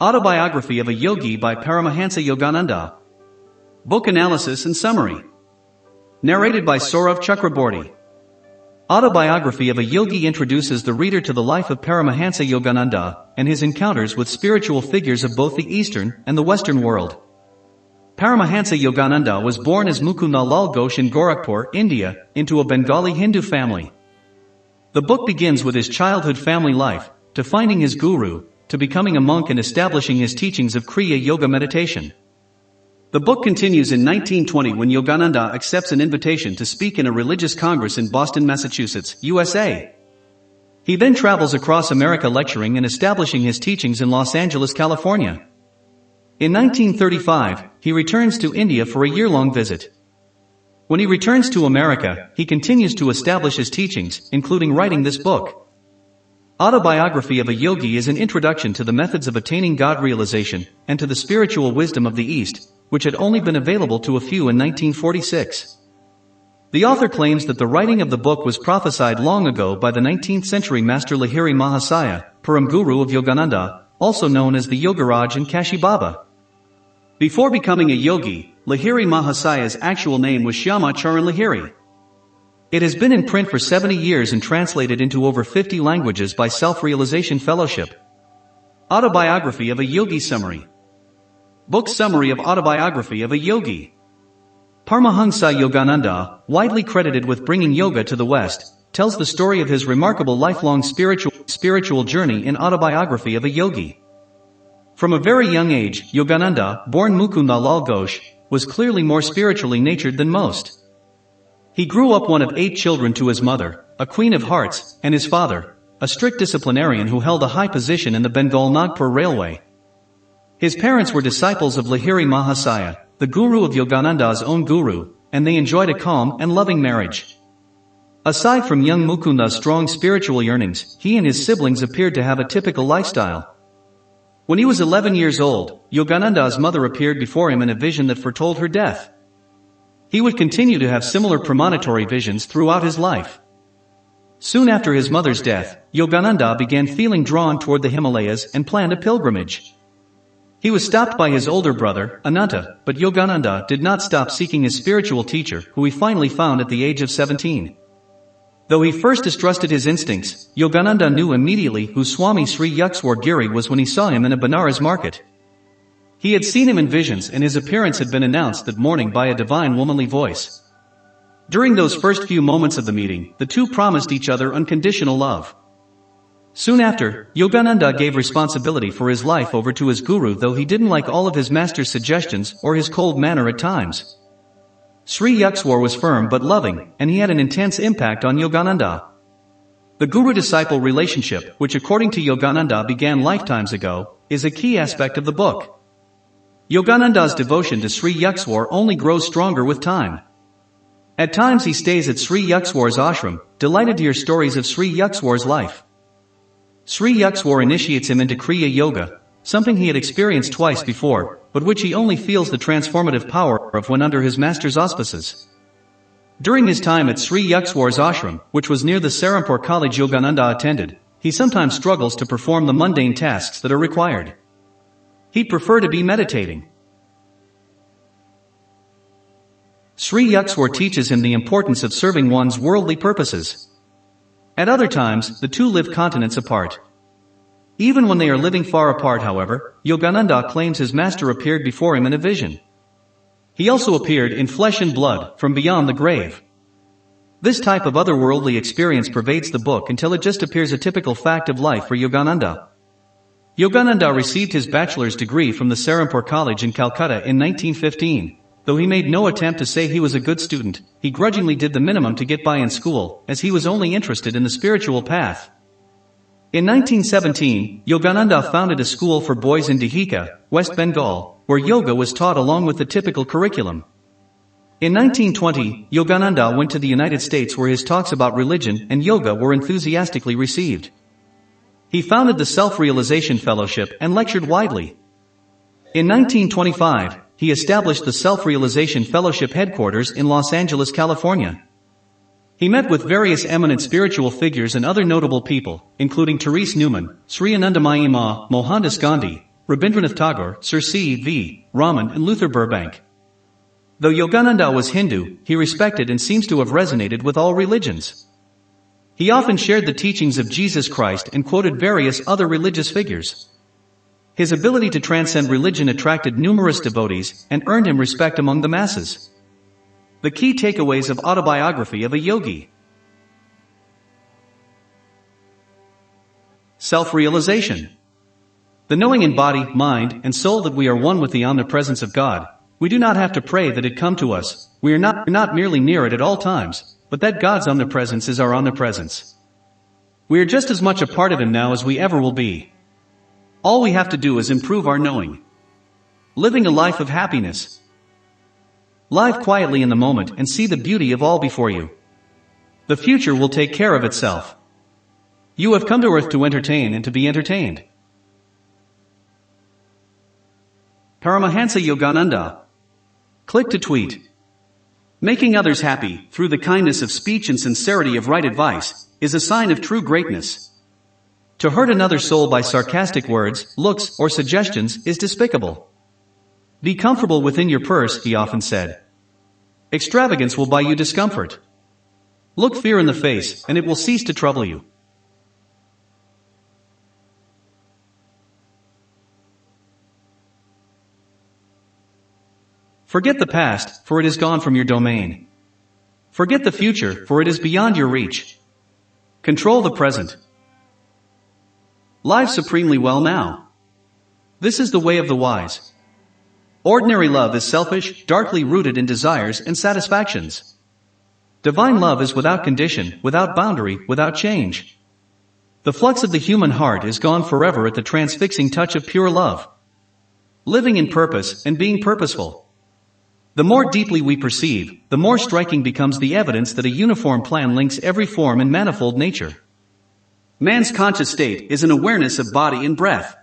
Autobiography of a Yogi by Paramahansa Yogananda. Book analysis and summary. Narrated by Saurav Chakraborty. Autobiography of a Yogi introduces the reader to the life of Paramahansa Yogananda and his encounters with spiritual figures of both the Eastern and the Western world. Paramahansa Yogananda was born as Mukunda Lal Ghosh in Gorakhpur, India, into a Bengali Hindu family. The book begins with his childhood family life, to finding his guru, to becoming a monk and establishing his teachings of Kriya Yoga meditation. The book continues in 1920 when Yogananda accepts an invitation to speak in a religious congress in Boston, Massachusetts, USA. He then travels across America lecturing and establishing his teachings in Los Angeles, California. In 1935, he returns to India for a year-long visit. When he returns to America, he continues to establish his teachings, including writing this book. Autobiography of a Yogi is an introduction to the methods of attaining God realization, and to the spiritual wisdom of the East, which had only been available to a few in 1946. The author claims that the writing of the book was prophesied long ago by the 19th century master Lahiri Mahasaya, Param Guru of Yogananda, also known as the Yogaraj and Kashi Baba. Before becoming a yogi, Lahiri Mahasaya's actual name was Shyama Charan Lahiri. It has been in print for 70 years and translated into over 50 languages by Self-Realization Fellowship. Autobiography of a Yogi Summary. Book summary of Autobiography of a Yogi. Paramahansa Yogananda, widely credited with bringing yoga to the West, tells the story of his remarkable lifelong spiritual journey in Autobiography of a Yogi. From a very young age, Yogananda, born Mukunda Lal Ghosh, was clearly more spiritually natured than most. He grew up one of 8 children to his mother, a queen of hearts, and his father, a strict disciplinarian who held a high position in the Bengal-Nagpur railway. His parents were disciples of Lahiri Mahasaya, the guru of Yogananda's own guru, and they enjoyed a calm and loving marriage. Aside from young Mukunda's strong spiritual yearnings, he and his siblings appeared to have a typical lifestyle. When he was 11 years old, Yogananda's mother appeared before him in a vision that foretold her death. He would continue to have similar premonitory visions throughout his life. Soon after his mother's death, Yogananda began feeling drawn toward the Himalayas and planned a pilgrimage. He was stopped by his older brother, Ananta, but Yogananda did not stop seeking his spiritual teacher, who he finally found at the age of 17. Though he first distrusted his instincts, Yogananda knew immediately who Swami Sri Yukteswar Giri was when he saw him in a Benares market. He had seen him in visions and his appearance had been announced that morning by a divine womanly voice. During those first few moments of the meeting, the two promised each other unconditional love. Soon after, Yogananda gave responsibility for his life over to his guru, though he didn't like all of his master's suggestions or his cold manner at times. Sri Yukteswar was firm but loving, and he had an intense impact on Yogananda. The guru-disciple relationship, which according to Yogananda began lifetimes ago, is a key aspect of the book. Yogananda's devotion to Sri Yukteswar only grows stronger with time. At times he stays at Sri Yukteswar's ashram, delighted to hear stories of Sri Yukteswar's life. Sri Yukteswar initiates him into Kriya Yoga, something he had experienced twice before, but which he only feels the transformative power of when under his master's auspices. During his time at Sri Yukteswar's ashram, which was near the Serampore college Yogananda attended, he sometimes struggles to perform the mundane tasks that are required. He'd prefer to be meditating. Sri Yukteswar teaches him the importance of serving one's worldly purposes. At other times, the two live continents apart. Even when they are living far apart, however, Yogananda claims his master appeared before him in a vision. He also appeared in flesh and blood, from beyond the grave. This type of otherworldly experience pervades the book until it just appears a typical fact of life for Yogananda. Yogananda received his bachelor's degree from the Serampore College in Calcutta in 1915. Though he made no attempt to say he was a good student, he grudgingly did the minimum to get by in school, as he was only interested in the spiritual path. In 1917, Yogananda founded a school for boys in Dihika, West Bengal, where yoga was taught along with the typical curriculum. In 1920, Yogananda went to the United States where his talks about religion and yoga were enthusiastically received. He founded the Self-Realization Fellowship and lectured widely. In 1925, he established the Self-Realization Fellowship headquarters in Los Angeles, California. He met with various eminent spiritual figures and other notable people, including Therese Newman, Sri Anandamayi Ma, Mohandas Gandhi, Rabindranath Tagore, Sir C.V. Raman and Luther Burbank. Though Yogananda was Hindu, he respected and seems to have resonated with all religions. He often shared the teachings of Jesus Christ and quoted various other religious figures. His ability to transcend religion attracted numerous devotees and earned him respect among the masses. The key takeaways of Autobiography of a Yogi. Self-realization. The knowing in body, mind, and soul that we are one with the omnipresence of God. We do not have to pray that it come to us. We are not merely near it at all times, but that God's omnipresence is our omnipresence. We are just as much a part of Him now as we ever will be. All we have to do is improve our knowing. Living a life of happiness. Live quietly in the moment and see the beauty of all before you. The future will take care of itself. You have come to earth to entertain and to be entertained. Paramahansa Yogananda. Click to tweet. Making others happy, through the kindness of speech and sincerity of right advice, is a sign of true greatness. To hurt another soul by sarcastic words, looks, or suggestions is despicable. Be comfortable within your purse, he often said. Extravagance will buy you discomfort. Look fear in the face, and it will cease to trouble you. Forget the past, for it is gone from your domain. Forget the future, for it is beyond your reach. Control the present. Live supremely well now. This is the way of the wise. Ordinary love is selfish, darkly rooted in desires and satisfactions. Divine love is without condition, without boundary, without change. The flux of the human heart is gone forever at the transfixing touch of pure love. Living in purpose and being purposeful. The more deeply we perceive, the more striking becomes the evidence that a uniform plan links every form and manifold nature. Man's conscious state is an awareness of body and breath.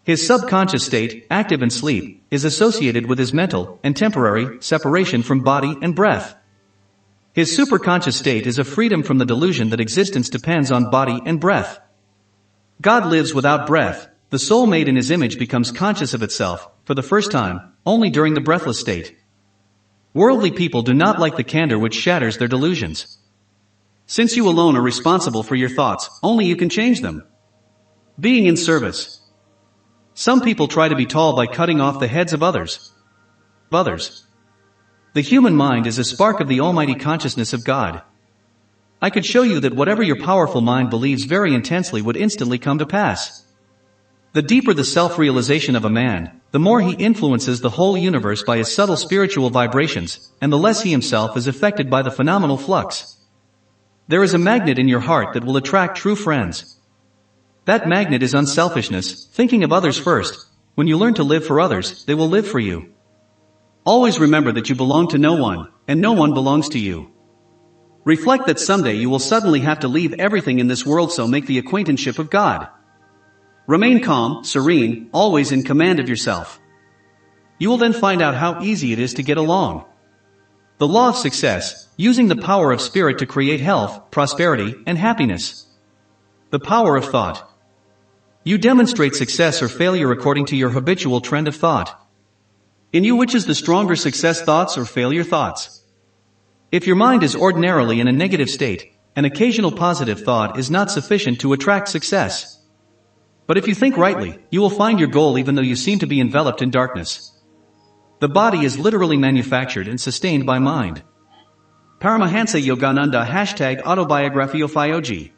His subconscious state, active in sleep, is associated with his mental and temporary separation from body and breath. His superconscious state is a freedom from the delusion that existence depends on body and breath. God lives without breath. The soul made in His image becomes conscious of itself, for the first time, only during the breathless state. Worldly people do not like the candor which shatters their delusions. Since you alone are responsible for your thoughts, only you can change them. Being in service. Some people try to be tall by cutting off the heads of others. The human mind is a spark of the almighty consciousness of God. I could show you that whatever your powerful mind believes very intensely would instantly come to pass. The deeper the self-realization of a man, the more he influences the whole universe by his subtle spiritual vibrations, and the less he himself is affected by the phenomenal flux. There is a magnet in your heart that will attract true friends. That magnet is unselfishness, thinking of others first. When you learn to live for others, they will live for you. Always remember that you belong to no one, and no one belongs to you. Reflect that someday you will suddenly have to leave everything in this world, so make the acquaintanceship of God. Remain calm, serene, always in command of yourself. You will then find out how easy it is to get along. The law of success, using the power of spirit to create health, prosperity, and happiness. The power of thought. You demonstrate success or failure according to your habitual trend of thought. In you, which is the stronger, success thoughts or failure thoughts? If your mind is ordinarily in a negative state, an occasional positive thought is not sufficient to attract success. But if you think rightly, you will find your goal even though you seem to be enveloped in darkness. The body is literally manufactured and sustained by mind. Paramahansa Yogananda #Autobiography of Yogi.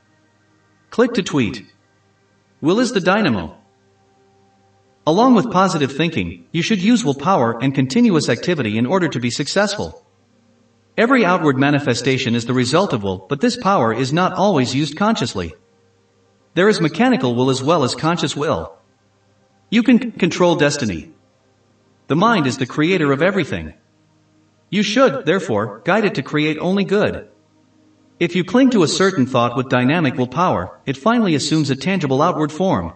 Click to tweet. Will is the dynamo. Along with positive thinking, you should use willpower and continuous activity in order to be successful. Every outward manifestation is the result of will, but this power is not always used consciously. There is mechanical will as well as conscious will. You can control destiny. The mind is the creator of everything. You should, therefore, guide it to create only good. If you cling to a certain thought with dynamic willpower, it finally assumes a tangible outward form.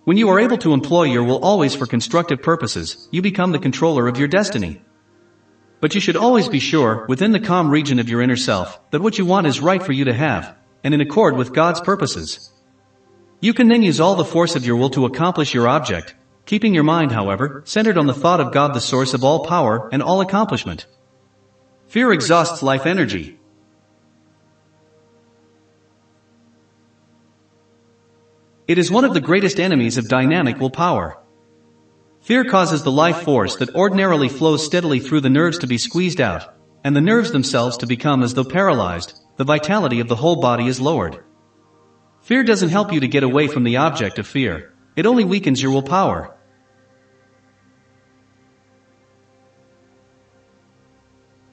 When you are able to employ your will always for constructive purposes, you become the controller of your destiny. But you should always be sure, within the calm region of your inner self, that what you want is right for you to have, and in accord with God's purposes. You can then use all the force of your will to accomplish your object, keeping your mind, however, centered on the thought of God, the source of all power and all accomplishment. Fear exhausts life energy. It is one of the greatest enemies of dynamic willpower. Fear causes the life force that ordinarily flows steadily through the nerves to be squeezed out, and the nerves themselves to become as though paralyzed. The vitality of the whole body is lowered. Fear doesn't help you to get away from the object of fear. It only weakens your willpower.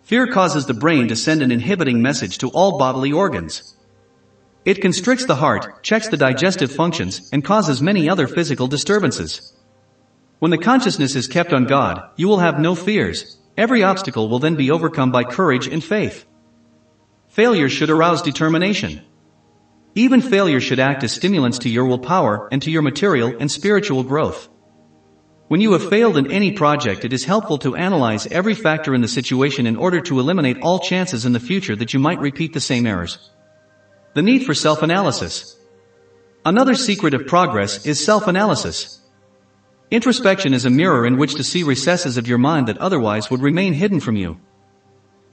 Fear causes the brain to send an inhibiting message to all bodily organs. It constricts the heart, checks the digestive functions, and causes many other physical disturbances. When the consciousness is kept on God, you will have no fears. Every obstacle will then be overcome by courage and faith. Failure should arouse determination. Even failure should act as stimulants to your willpower and to your material and spiritual growth. When you have failed in any project, it is helpful to analyze every factor in the situation in order to eliminate all chances in the future that you might repeat the same errors. The need for self-analysis. Another secret of progress is self-analysis. Introspection is a mirror in which to see recesses of your mind that otherwise would remain hidden from you.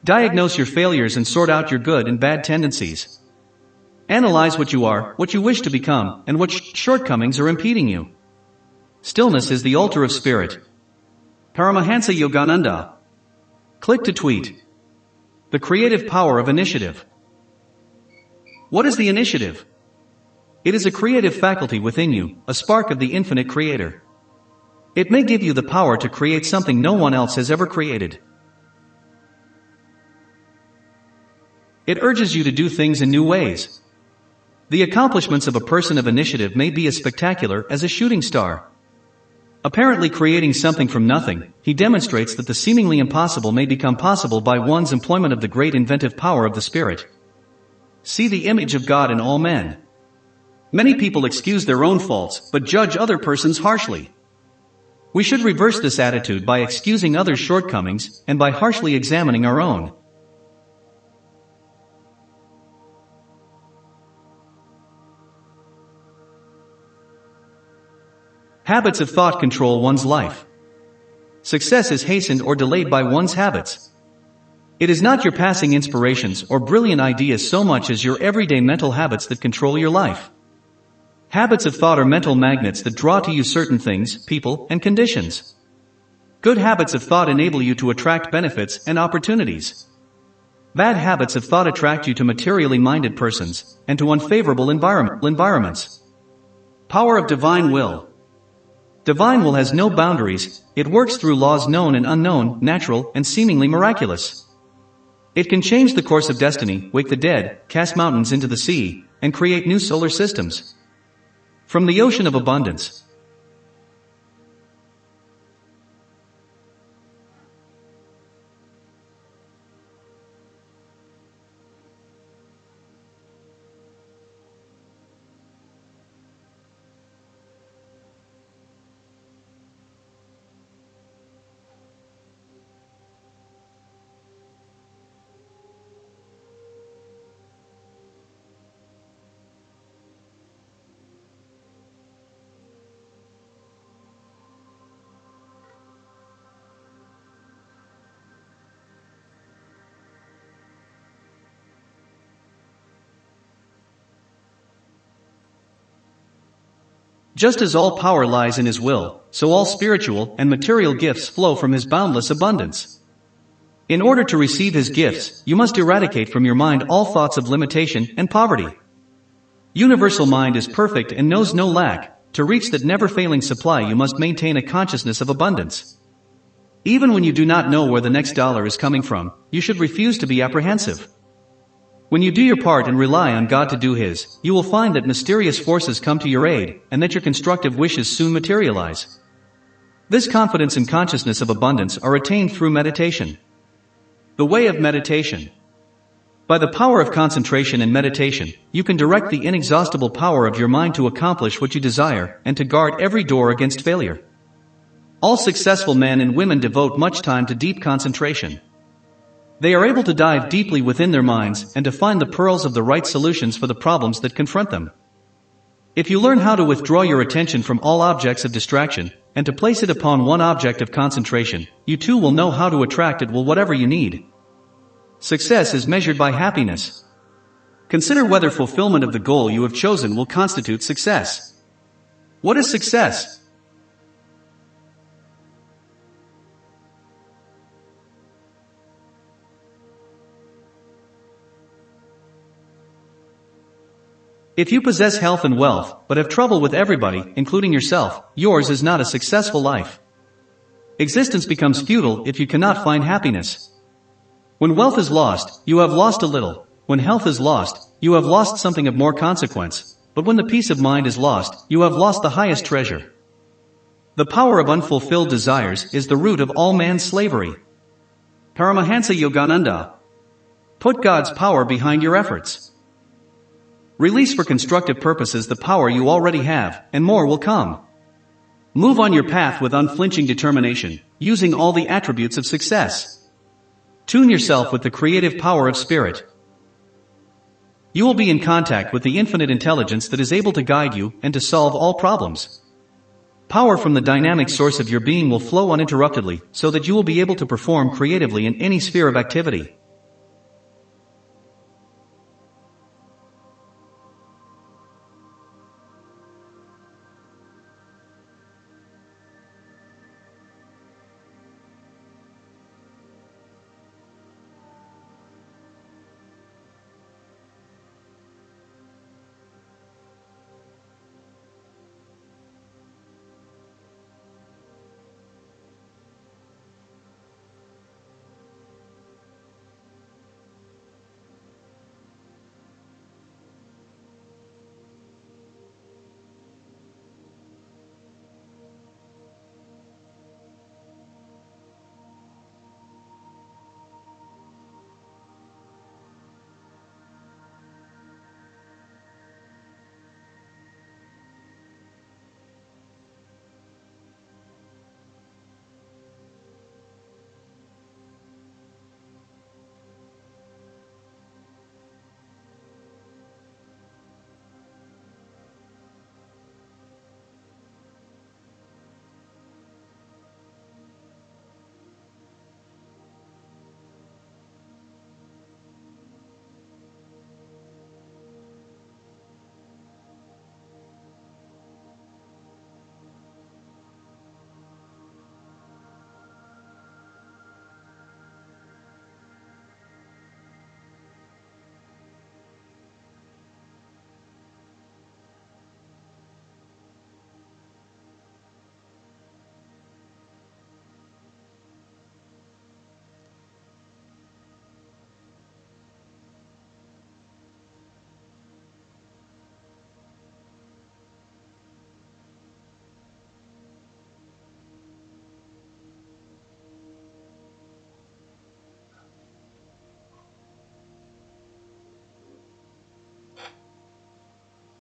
Diagnose your failures and sort out your good and bad tendencies. Analyze what you are, what you wish to become, and what shortcomings are impeding you. Stillness is the altar of spirit. Paramahansa Yogananda. Click to tweet. The creative power of initiative. What is the initiative? It is a creative faculty within you, a spark of the infinite creator. It may give you the power to create something no one else has ever created. It urges you to do things in new ways. The accomplishments of a person of initiative may be as spectacular as a shooting star. Apparently creating something from nothing, he demonstrates that the seemingly impossible may become possible by one's employment of the great inventive power of the Spirit. See the image of God in all men. Many people excuse their own faults, but judge other persons harshly. We should reverse this attitude by excusing others' shortcomings, and by harshly examining our own. Habits of thought control one's life. Success is hastened or delayed by one's habits. It is not your passing inspirations or brilliant ideas so much as your everyday mental habits that control your life. Habits of thought are mental magnets that draw to you certain things, people, and conditions. Good habits of thought enable you to attract benefits and opportunities. Bad habits of thought attract you to materially minded persons, and to unfavorable environments. Power of divine will. Divine will has no boundaries, it works through laws known and unknown, natural and seemingly miraculous. It can change the course of destiny, wake the dead, cast mountains into the sea, and create new solar systems. From the ocean of abundance. Just as all power lies in His will, so all spiritual and material gifts flow from His boundless abundance. In order to receive His gifts, you must eradicate from your mind all thoughts of limitation and poverty. Universal mind is perfect and knows no lack. To reach that never-failing supply, you must maintain a consciousness of abundance. Even when you do not know where the next dollar is coming from, you should refuse to be apprehensive. When you do your part and rely on God to do His, you will find that mysterious forces come to your aid, and that your constructive wishes soon materialize. This confidence and consciousness of abundance are attained through meditation. The way of meditation. By the power of concentration and meditation, you can direct the inexhaustible power of your mind to accomplish what you desire, and to guard every door against failure. All successful men and women devote much time to deep concentration. They are able to dive deeply within their minds and to find the pearls of the right solutions for the problems that confront them. If you learn how to withdraw your attention from all objects of distraction, and to place it upon one object of concentration, you too will know how to attract it will whatever you need. Success is measured by happiness. Consider whether fulfillment of the goal you have chosen will constitute success. What is success? If you possess health and wealth, but have trouble with everybody, including yourself, yours is not a successful life. Existence becomes futile if you cannot find happiness. When wealth is lost, you have lost a little. When health is lost, you have lost something of more consequence. But when the peace of mind is lost, you have lost the highest treasure. The power of unfulfilled desires is the root of all man's slavery. Paramahansa Yogananda. Put God's power behind your efforts. Release for constructive purposes the power you already have, and more will come. Move on your path with unflinching determination, using all the attributes of success. Tune yourself with the creative power of spirit. You will be in contact with the infinite intelligence that is able to guide you and to solve all problems. Power from the dynamic source of your being will flow uninterruptedly, so that you will be able to perform creatively in any sphere of activity.